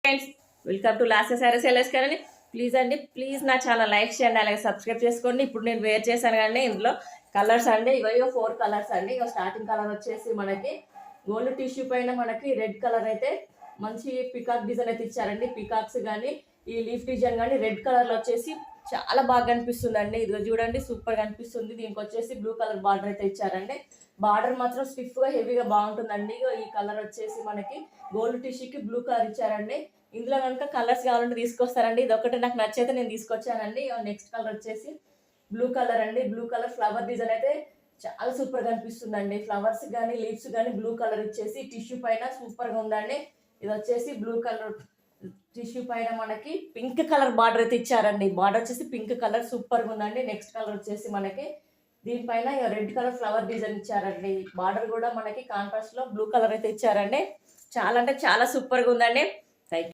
Friends, welcome to last sarees LS కానీ please నా channel like చేయండి, అలాగే సబ్స్క్రైబ్ చేసుకోండి. ఇప్పుడు నేను వేర్ చేశాను కానీ ఇందులో కలర్స్ అండి ఇవో 4 కలర్స్ అండి. ఇక స్టార్టింగ్ కలర్ వచ్చేసి మనకి గోల్డ్ టిష్యూ పైన మనకి రెడ్ కలర్ అయితే మంచి పికాక్ డిజైన్ అయితే ఇచ్చారండి. పికాక్స్ కానీ ఈ లీఫ్ డిజైన్ కానీ రెడ్ కలర్లో వచ్చేసి చాలా బాగా కనిపిస్తుందండి. ఇదిగో చూడండి, సూపర్ కనిపిస్తుంది. దీనికి వచ్చేసి బ్లూ కలర్ బార్డర్ అయితే ఇచ్చారండి. బార్డర్ మాత్రం స్టిఫ్గా హెవీగా బాగుంటుందండి. ఈ కలర్ వచ్చేసి మనకి గోల్డ్ టిష్యూకి బ్లూ కలర్ ఇచ్చారండి. ఇందులో కనుక కలర్స్ కావాలంటే తీసుకొస్తారండి. ఇది ఒకటి నాకు నచ్చైతే నేను తీసుకొచ్చానండి. నెక్స్ట్ కలర్ వచ్చేసి బ్లూ కలర్ అండి. బ్లూ కలర్ ఫ్లవర్ డిజైన్ అయితే చాలా సూపర్గా అనిపిస్తుందండి. ఫ్లవర్స్ కానీ లీవ్స్ కానీ బ్లూ కలర్ ఇచ్చేసి టిష్యూ పైన సూపర్గా ఉందండి. ఇది వచ్చేసి బ్లూ కలర్ టిష్యూ పైన మనకి పింక్ కలర్ బార్డర్ అయితే ఇచ్చారండి. బార్డర్ వచ్చేసి పింక్ కలర్ సూపర్గా ఉందండి. నెక్స్ట్ కలర్ వచ్చేసి మనకి దీనిపైన రెడ్ కలర్ ఫ్లవర్ డిజైన్ ఇచ్చారండి. బార్డర్ కూడా మనకి కాంట్రాస్ట్ లో బ్లూ కలర్ అయితే ఇచ్చారండి. చాలా అంటే చాలా సూపర్గా ఉందండి.